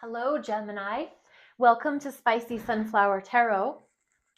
Hello, Gemini. Welcome to Spicy Sunflower Tarot.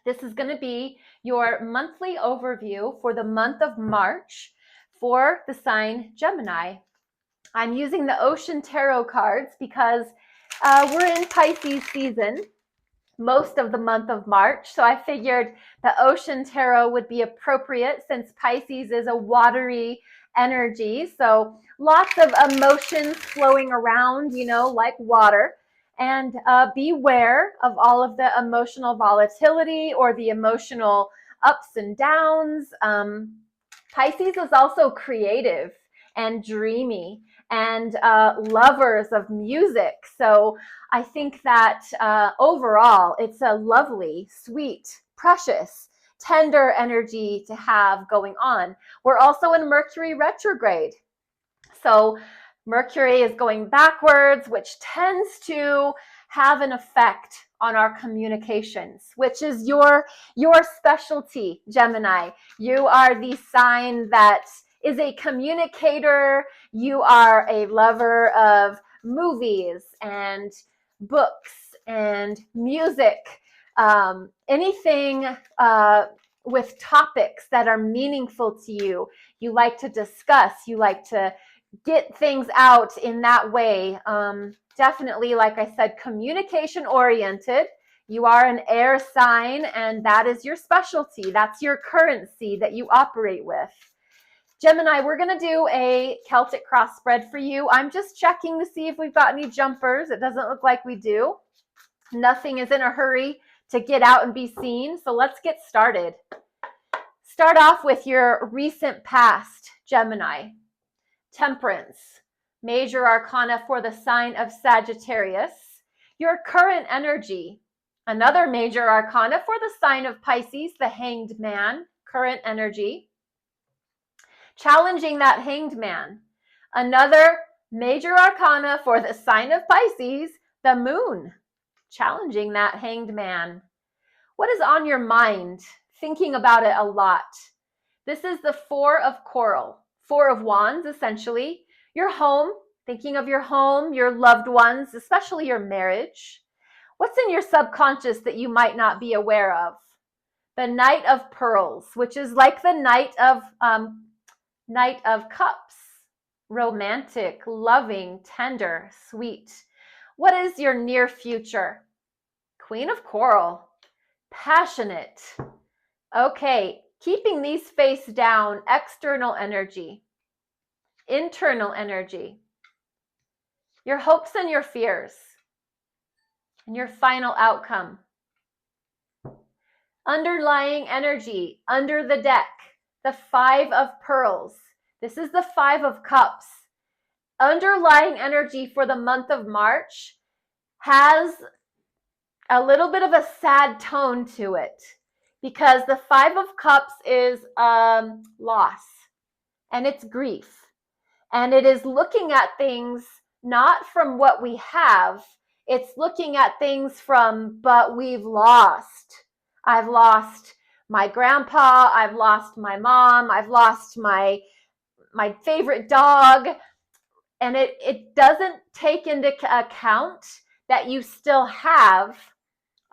This is going to be your monthly overview for the month of March for the sign Gemini. I'm using the Ocean Tarot cards because we're in Pisces season most of the month of March. So I figured the Ocean Tarot would be appropriate since Pisces is a watery energy. So lots of emotions flowing around, like water. And beware of all of the emotional volatility or the emotional ups and downs. Pisces is also creative and dreamy and lovers of music. So I think that overall, it's a lovely, sweet, precious, tender energy to have going on. We're also in Mercury retrograde. So Mercury is going backwards, which tends to have an effect on our communications, which is your specialty, Gemini. You are the sign that is a communicator. You are a lover of movies and books and music, anything with topics that are meaningful to you. You like to discuss, you like to get things out in that way. Definitely, like I said, communication oriented. You are an air sign, and that is your specialty. That's your currency that you operate with. Gemini, we're going to do a Celtic cross spread for you. I'm just checking to see if we've got any jumpers. It doesn't look like we do. Nothing is in a hurry to get out and be seen. So let's get started. Start off with your recent past, Gemini. Temperance, major arcana for the sign of Sagittarius. Your current energy, another major arcana for the sign of Pisces, the Hanged Man, current energy. Challenging that Hanged Man, another major arcana for the sign of Pisces, the Moon, challenging that Hanged Man. What is on your mind? Thinking about it a lot. This is the Four of Coral. Four of Wands, essentially. Your home, thinking of your home, your loved ones, especially your marriage. What's in your subconscious that you might not be aware of? The Knight of Pearls, which is like the Knight of Cups. Romantic, loving, tender, sweet. What is your near future? Queen of Coral. Passionate. Okay. Keeping these face down, external energy, internal energy, your hopes and your fears, and your final outcome. Underlying energy under the deck, the Five of Pearls. This is the Five of Cups. Underlying energy for the month of March has a little bit of a sad tone to it, because the Five of Cups is loss, and it's grief. And it is looking at things not from what we have, it's looking at things from, but we've lost. I've lost my grandpa, I've lost my mom, I've lost my favorite dog. And it doesn't take into account that you still have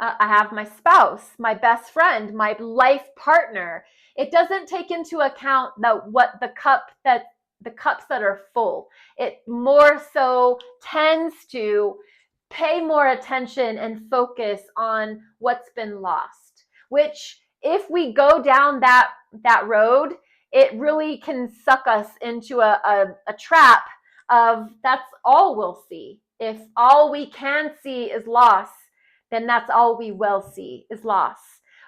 I have my spouse, my best friend, my life partner. It doesn't take into account the cups that are full. It more so tends to pay more attention and focus on what's been lost, which if we go down that road, it really can suck us into a trap of that's all we'll see. If all we can see is loss, then that's all we will see is loss,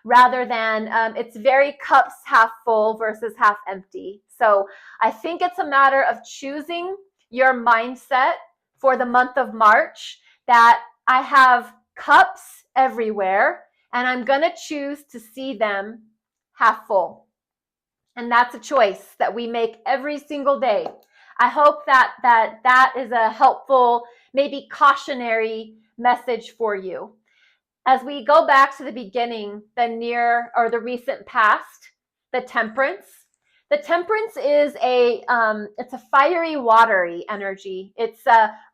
rather than it's very cups half full versus half empty. So I think it's a matter of choosing your mindset for the month of March, that I have cups everywhere and I'm going to choose to see them half full. And that's a choice that we make every single day. I hope that is a helpful, maybe cautionary message for you. As we go back to the beginning, the near or the recent past, the Temperance. The Temperance is it's a fiery, watery energy. It's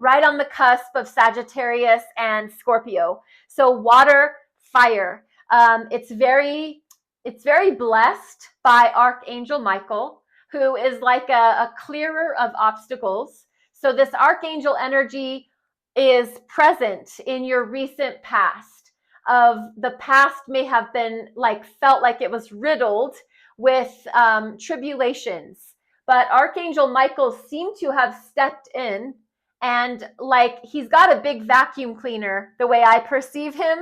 right on the cusp of Sagittarius and Scorpio. So water, fire. It's very blessed by Archangel Michael, who is like a clearer of obstacles. So this Archangel energy is present in your recent past. Of the past may have been felt like it was riddled with tribulations. But Archangel Michael seemed to have stepped in, and he's got a big vacuum cleaner, the way I perceive him.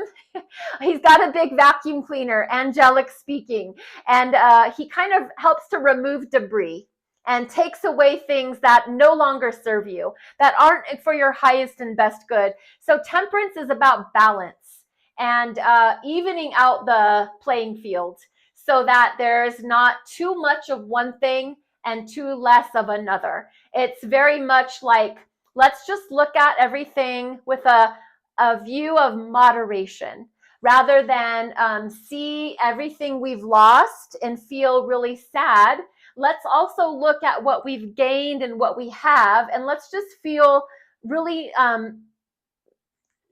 He's got a big vacuum cleaner, angelic speaking, and he kind of helps to remove debris and takes away things that no longer serve you, that aren't for your highest and best good. So Temperance is about balance and evening out the playing field, so that there's not too much of one thing and too less of another. It's very much like, let's just look at everything with a view of moderation, rather than see everything we've lost and feel really sad. Let's also look at what we've gained and what we have, and let's just feel really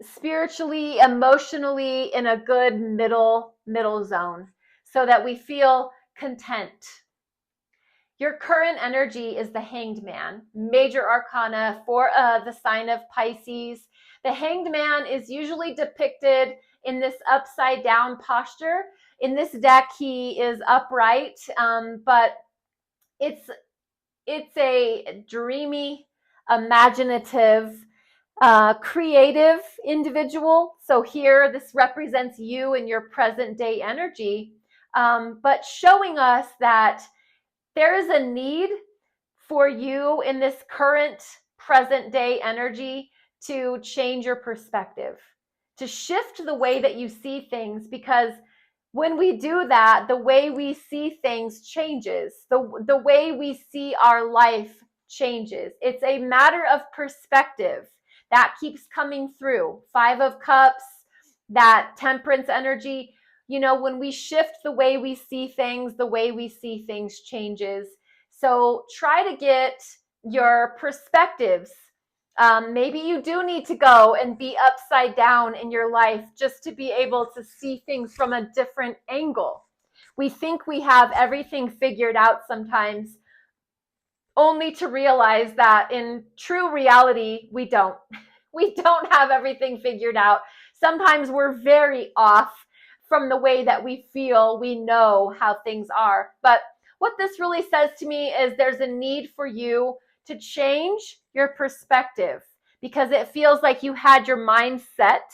spiritually, emotionally in a good middle zone, so that we feel content. Your current energy is the Hanged Man, major arcana for the sign of Pisces. The Hanged Man is usually depicted in this upside down posture. In this deck, he is upright, but it's a dreamy, imaginative, creative individual. So here, this represents you and your present day energy, but showing us that there is a need for you in this current present day energy to change your perspective, to shift the way that you see things, because when we do that, the way we see things changes. The way we see our life changes. It's a matter of perspective that keeps coming through. 5 of Cups, that Temperance energy. When we shift the way we see things, the way we see things changes. So try to get your perspectives. Maybe you do need to go and be upside down in your life just to be able to see things from a different angle. We think we have everything figured out sometimes, only to realize that in true reality, we don't. We don't have everything figured out. Sometimes we're very off from the way that we feel we know how things are. But what this really says to me is there's a need for you to change your perspective, because it feels like you had your mind set,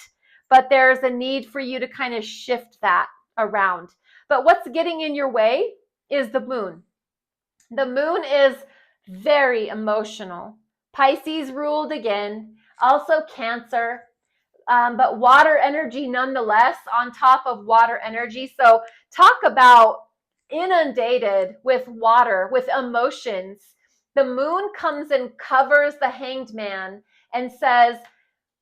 but there's a need for you to kind of shift that around. But what's getting in your way is the moon. The moon is very emotional. Pisces ruled again, also Cancer, but water energy nonetheless, on top of water energy. So talk about inundated with water, with emotions. The moon comes and covers the Hanged Man and says,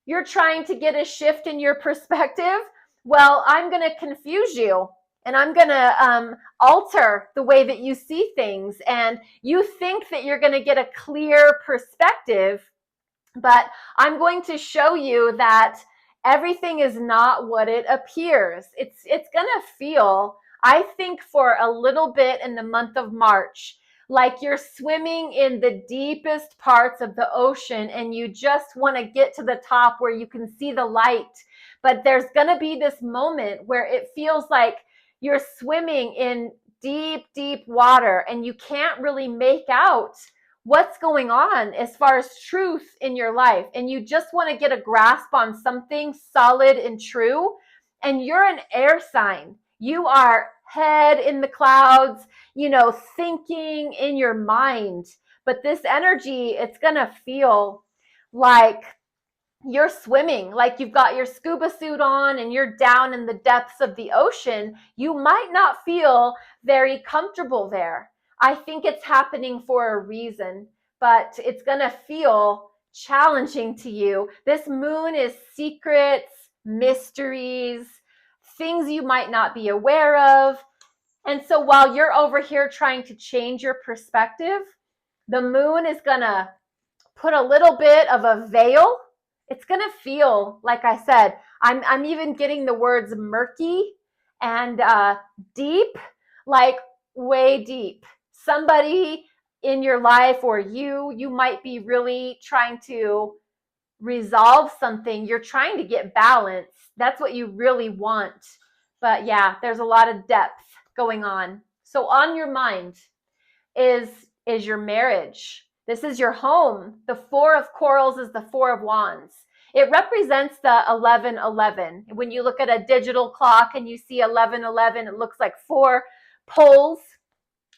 you're trying to get a shift in your perspective? Well, I'm going to confuse you, and I'm going to alter the way that you see things. And you think that you're going to get a clear perspective, but I'm going to show you that everything is not what it appears. It's going to feel, I think, for a little bit in the month of March, like you're swimming in the deepest parts of the ocean and you just want to get to the top where you can see the light. But there's going to be this moment where it feels like you're swimming in deep, deep water and you can't really make out what's going on as far as truth in your life. And you just want to get a grasp on something solid and true. And you're an air sign. You are head in the clouds, thinking in your mind. But this energy, it's going to feel like you're swimming, like you've got your scuba suit on and you're down in the depths of the ocean. You might not feel very comfortable there. I think it's happening for a reason, but it's going to feel challenging to you. This moon is secrets, mysteries, things you might not be aware of. And so while you're over here trying to change your perspective, the moon is going to put a little bit of a veil. It's going to feel, like I said, I'm even getting the words murky and deep, like way deep. Somebody in your life or you might be really trying to resolve something. You're trying to get balance. That's what you really want. But yeah, there's a lot of depth going on. So on your mind is your marriage. This is your home. The Four of Corals is the Four of Wands. It represents the 1111. When you look at a digital clock and you see 1111, it looks like four poles.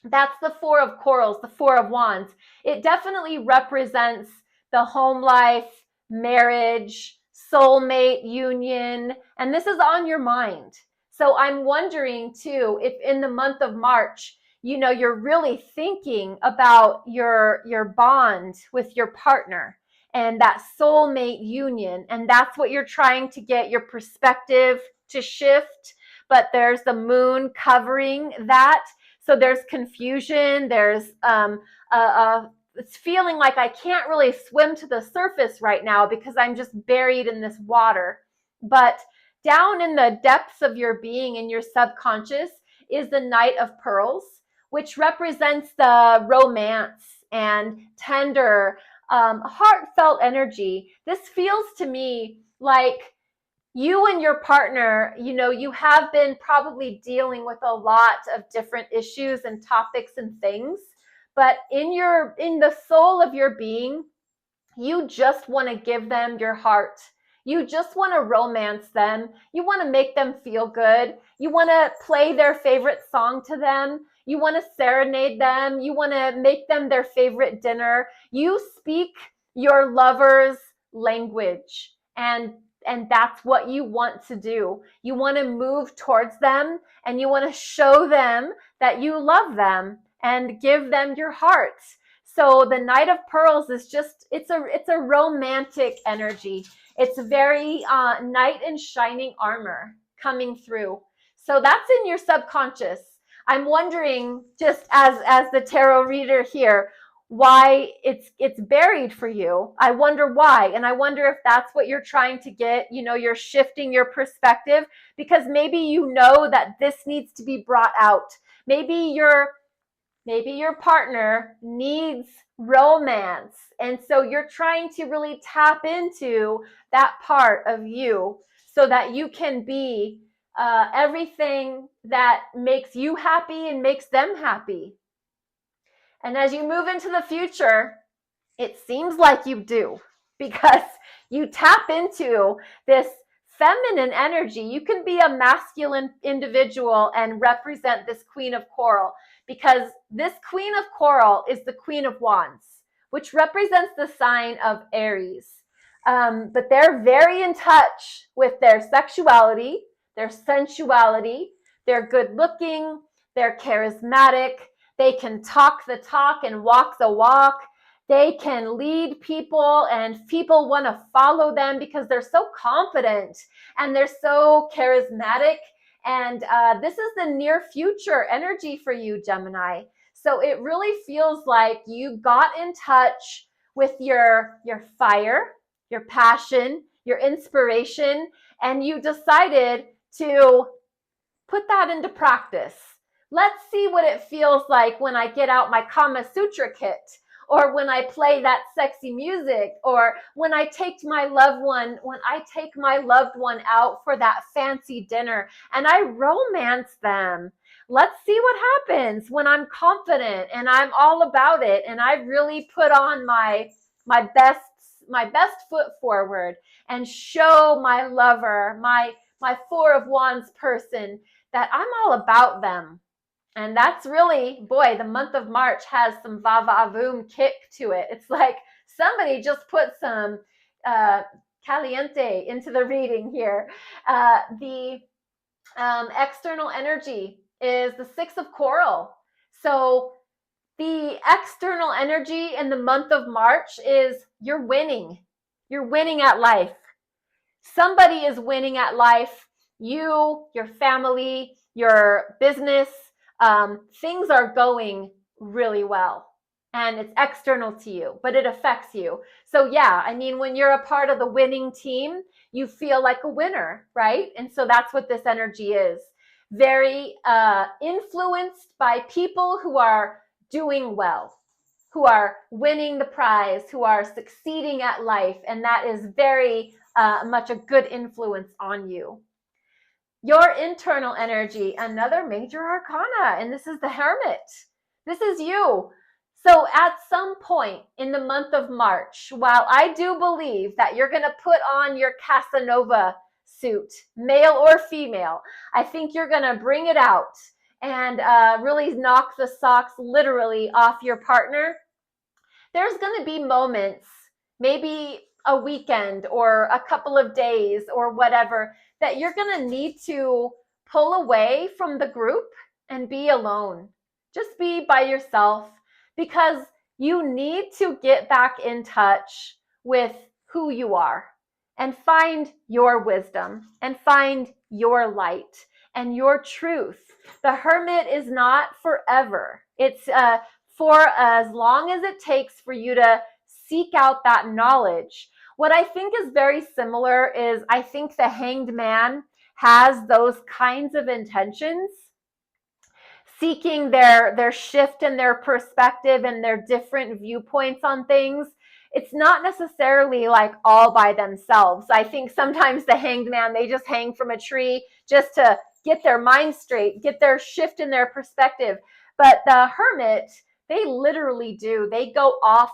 That's the Four of Corals, the Four of Wands. It definitely represents the home life, marriage, soulmate union, and this is on your mind. So I'm wondering too, if in the month of March, you're really thinking about your bond with your partner and that soulmate union, and that's what you're trying to get your perspective to shift, but there's the moon covering that. So there's confusion. There's it's feeling like I can't really swim to the surface right now because I'm just buried in this water. But down in the depths of your being, in your subconscious, is the Knight of Pearls, which represents the romance and tender, heartfelt energy. This feels to me like you and your partner, you have been probably dealing with a lot of different issues and topics and things, but in the soul of your being, you just want to give them your heart. You just want to romance them. You want to make them feel good. You want to play their favorite song to them. You want to serenade them. You want to make them their favorite dinner. You speak your lover's language, and that's what you want to do. You want to move towards them and you want to show them that you love them and give them your heart. So the Knight of Pearls is just, it's a romantic energy. It's very knight in shining armor coming through. So that's in your subconscious. I'm wondering, just as the tarot reader here, why it's buried for you. I wonder why. And I wonder if that's what you're trying to get. You're shifting your perspective because maybe you know that this needs to be brought out. Maybe your partner needs romance. And so you're trying to really tap into that part of you so that you can be everything that makes you happy and makes them happy. And as you move into the future, it seems like you do, because you tap into this feminine energy. You can be a masculine individual and represent this Queen of Coral, because this Queen of Coral is the Queen of Wands, which represents the sign of Aries. But they're very in touch with their sexuality, their sensuality. They're good looking, they're charismatic, they can talk the talk and walk the walk. They can lead people and people want to follow them because they're so confident and they're so charismatic. And this is the near future energy for you, Gemini. So it really feels like you got in touch with your fire, your passion, your inspiration, and you decided to put that into practice. Let's see what it feels like when I get out my Kama Sutra kit, or when I play that sexy music, or when I take my loved one out for that fancy dinner and I romance them. Let's see what happens when I'm confident and I'm all about it and I really put on my best foot forward and show my lover, my Four of Wands person, that I'm all about them. And that's really, boy, the month of March has some va-va-voom kick to it. It's like somebody just put some caliente into the reading here. The external energy is the Six of Coral. So the external energy in the month of March is you're winning. You're winning at life. Somebody is winning at life. You, your family, your business, things are going really well. And it's external to you, but it affects you. So yeah, I mean, when you're a part of the winning team, you feel like a winner, right? And so that's what this energy is. Very influenced by people who are doing well, who are winning the prize, who are succeeding at life. And that is very much a good influence on you. Your internal energy, another major arcana, and this is the Hermit. This is you. So at some point in the month of March, while I do believe that you're going to put on your Casanova suit, male or female, I think you're going to bring it out and really knock the socks literally off your partner. There's going to be moments, maybe a weekend or a couple of days or whatever, that you're going to need to pull away from the group and be alone. Just be by yourself, because you need to get back in touch with who you are and find your wisdom and find your light and your truth. The Hermit is not forever. It's for as long as it takes for you to seek out that knowledge. What I think is very similar is, I think the Hanged Man has those kinds of intentions, seeking their shift and their perspective and their different viewpoints on things. It's not necessarily like all by themselves. I think sometimes the Hanged Man, they just hang from a tree just to get their mind straight, get their shift in their perspective. But the Hermit, they literally do. They go off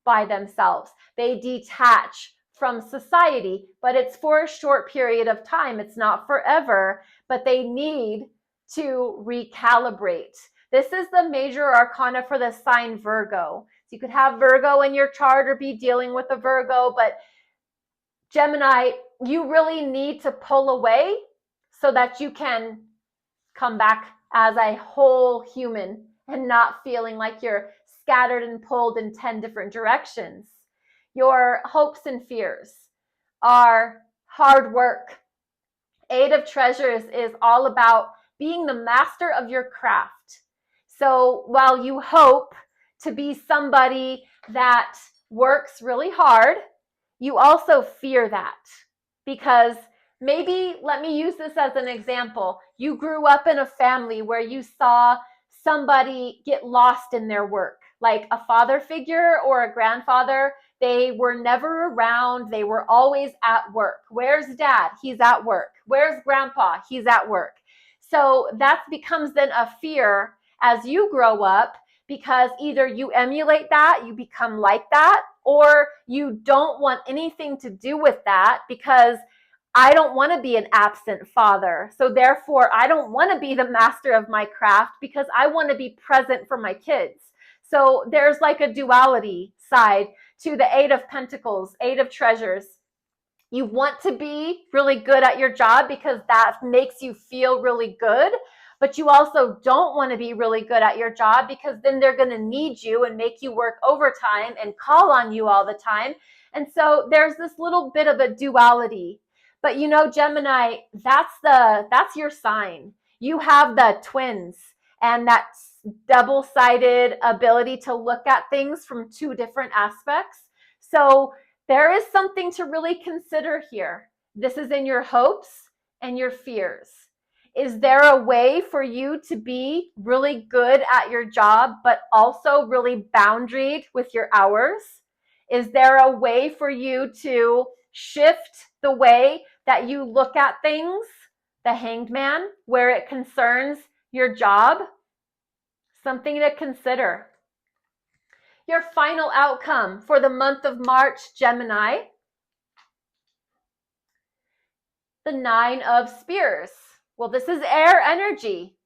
by themselves. They detach from society, but it's for a short period of time. It's not forever, but they need to recalibrate. This is the major arcana for the sign Virgo. So you could have Virgo in your chart or be dealing with a Virgo, but Gemini, you really need to pull away so that you can come back as a whole human and not feeling like you're scattered and pulled in 10 different directions. Your hopes and fears are hard work. Eight of Treasures is all about being the master of your craft. So while you hope to be somebody that works really hard, you also fear that, because maybe, let me use this as an example. You grew up in a family where you saw somebody get lost in their work, like a father figure or a grandfather. They were never around. They were always at work. Where's dad? He's at work. Where's grandpa? He's at work. So that becomes then a fear as you grow up, because either you emulate that, you become like that, or you don't want anything to do with that, because I don't want to be an absent father. So therefore, I don't want to be the master of my craft, because I want to be present for my kids. So there's like a duality side to the Eight of Pentacles, Eight of Treasures. You want to be really good at your job because that makes you feel really good, but you also don't want to be really good at your job, because then they're going to need you and make you work overtime and call on you all the time. And so there's this little bit of a duality. But you know, Gemini, that's your sign. You have the twins and that double-sided ability to look at things from two different aspects. So there is something to really consider here. This is in your hopes and your fears. Is there a way for you to be really good at your job, but also really boundaried with your hours? Is there a way for you to shift the way that you look at things, the Hanged Man, where it concerns your job? Something to consider. Your final outcome for the month of March, Gemini. The Nine of Spears. Well, this is air energy.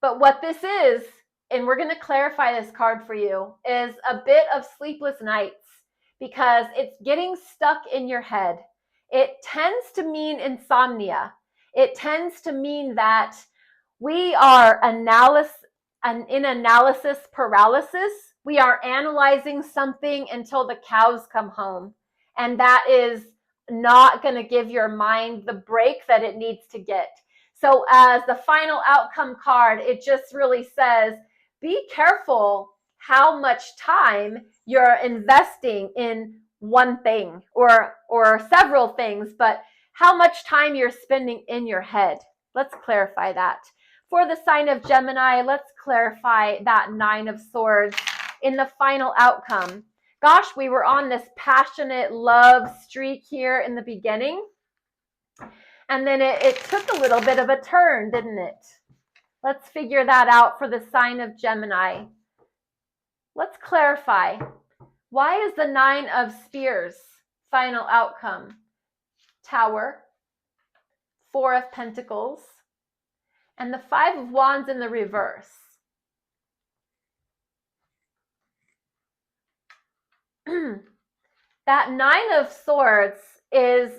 But what this is, and we're going to clarify this card for you, is a bit of sleepless nights, because it's getting stuck in your head. It tends to mean insomnia. It tends to mean that we are in analysis paralysis. We are analyzing something until the cows come home. And that is not going to give your mind the break that it needs to get. So as the final outcome card, it just really says, be careful how much time you're investing in one thing or several things, but how much time you're spending in your head. Let's clarify that. For the sign of Gemini, let's clarify that Nine of Swords in the final outcome. Gosh, we were on this passionate love streak here in the beginning. And then it took a little bit of a turn, didn't it? Let's figure that out for the sign of Gemini. Let's clarify. Why is the Nine of Spears final outcome? Tower, Four of Pentacles, and the Five of Wands in the reverse. That Nine of Swords is,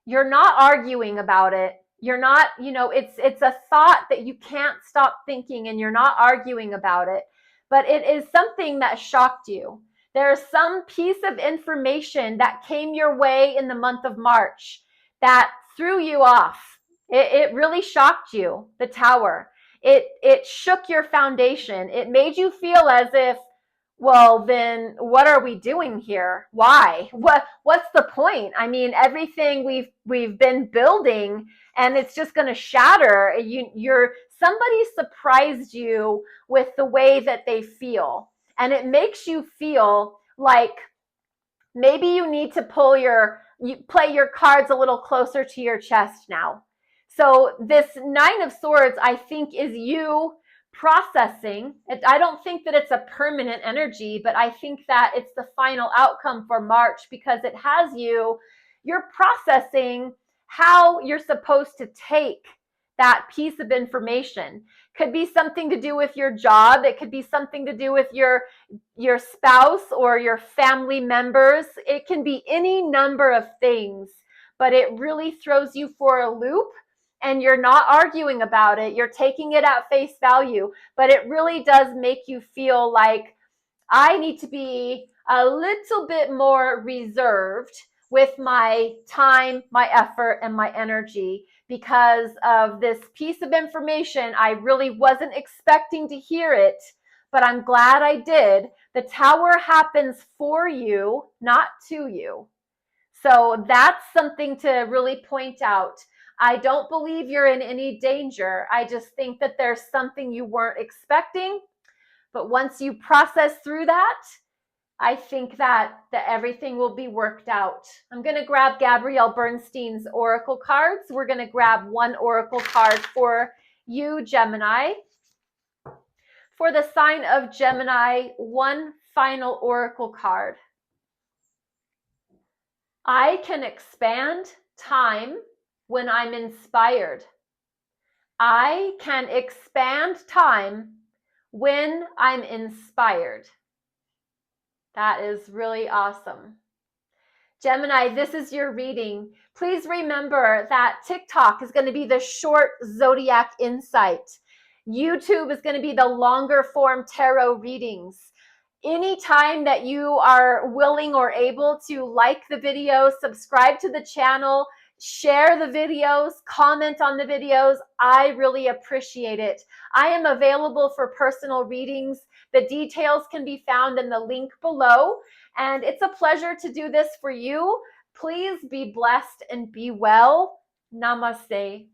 you're not arguing about it. You're not, it's a thought that you can't stop thinking, and you're not arguing about it. But it is something that shocked you. There's some piece of information that came your way in the month of March that threw you off. It really shocked you, the Tower. It shook your foundation. It made you feel as if, well, then what are we doing here? Why? What's the point? I mean, everything we've been building, and it's just going to shatter. Somebody surprised you with the way that they feel, and it makes you feel like maybe you need to play your cards a little closer to your chest now. So this Nine of Swords, I think, is you processing. I don't think that it's a permanent energy, but I think that it's the final outcome for March, because it has you're processing how you're supposed to take that piece of information. Could be something to do with your job. It could be something to do with your spouse or your family members. It can be any number of things, but it really throws you for a loop. And you're not arguing about it. You're taking it at face value. But it really does make you feel like, I need to be a little bit more reserved with my time, my effort, and my energy, because of this piece of information. I really wasn't expecting to hear it, but I'm glad I did. The Tower happens for you, not to you. So that's something to really point out. I don't believe you're in any danger. I just think that there's something you weren't expecting. But once you process through that, I think that everything will be worked out. I'm going to grab Gabrielle Bernstein's oracle cards. We're going to grab one oracle card for you, Gemini. For the sign of Gemini, one final oracle card. I can expand time when I'm inspired. I can expand time when I'm inspired. That is really awesome. Gemini, this is your reading. Please remember that TikTok is going to be the short zodiac insight. YouTube is going to be the longer form tarot readings. Anytime that you are willing or able to like the video, subscribe to the channel, share the videos, comment on the videos, I really appreciate it. I am available for personal readings. The details can be found in the link below, and it's a pleasure to do this for you. Please be blessed and be well. Namaste.